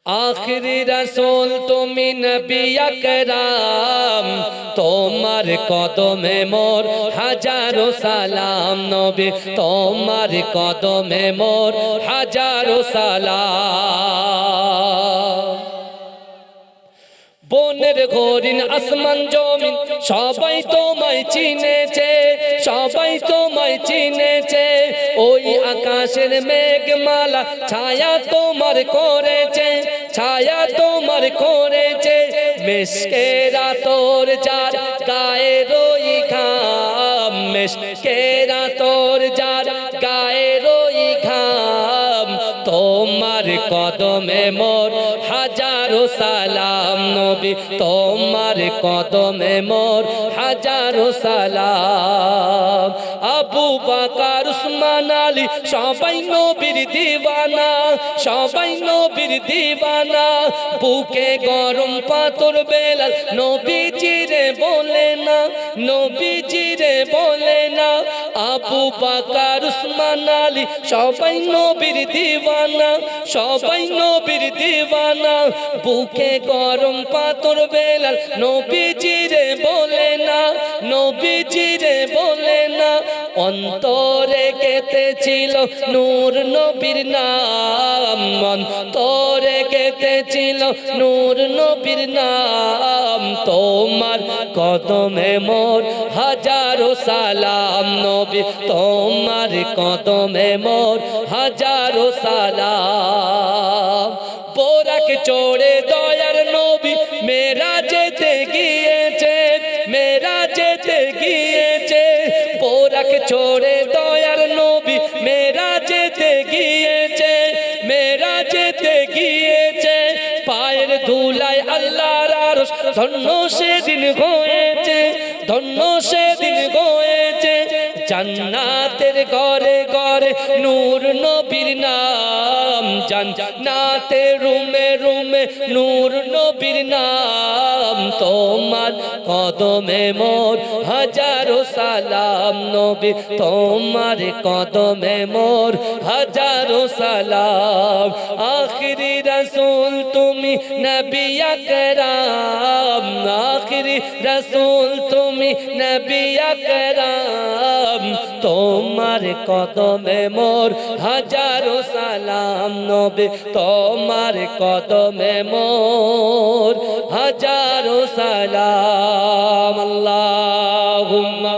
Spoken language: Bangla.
आखिरी रसूल तुमी नबी আকরাম তোমার কদমে মোর হাজারো সালাম নবী তোমার কদমে মোর হাজারো সালাম বনের হরিণ আসমান জমিন সবাই তোমায় চিনেছে সবাই তোমায় চিনেছে ওই আকাশের মেঘমালা ছায়া তোমার করেছে ছায়া তোমার করেছে মিশকেরা তোর যার গায়ে রই ঘাম মিশকেরা তোর যার গায়ে রই ঘাম তোমার কদমে মোর হাজারো সালাম নবী তোমার কদমে মোর হাজারো সালাম আবু বকর উসমান আলী সবাই নবীর দিওয়ানা সবাই নবীর দিওয়ানা বুকে গরম পাথর বেলাল নবীজিরে বলে না নবীজিরে বলে না আবু বকর উসমান আলী সবাই নবীর দিওয়ানা সবাই নবীর দিওয়ানা বুকে গরম পাথর বেলাল নবীজিরে বলে না নবীজিরে বলে না অন্তরে কেটেছিল নূর নবীর নাম অন্তরে কেটেছিল নূর নবীর নাম তোমার কদমে মোর হাজারো সালাম নবী তোমার কদমে মোর হাজারো সালাম বোরাক চড়ে দয়ার নবী মেরাজেতে গিয়েছে মেরাজেতে গিয়েছে বোরাক চড়ে দয়ার নবী মেরাজেতে গিয়েছে মেরাজেতে গিয়েছে পায়ের ধুলায় আল্লাহর আরশ ধন্য সেদিন হয়েছে ধন্য সেদিন হয়েছে জান্নাতের ঘরে ঘরে নূর নবীর নাম জান্নাতের রুমে রুমে নূর নবীর নাম তোমার কদমে মোর হাজারো সালাম নবী তোমার কদমে মোর হাজারো সালাম আখিরি রাসূল তুমি নবী আকরাম আখিরি রাসূল তুমি নবী আকরাম তোমার কদমে মোর হাজারো সালাম নবী তোমার কদমে মোর হাজারো সালাম আল্লাহুম্মা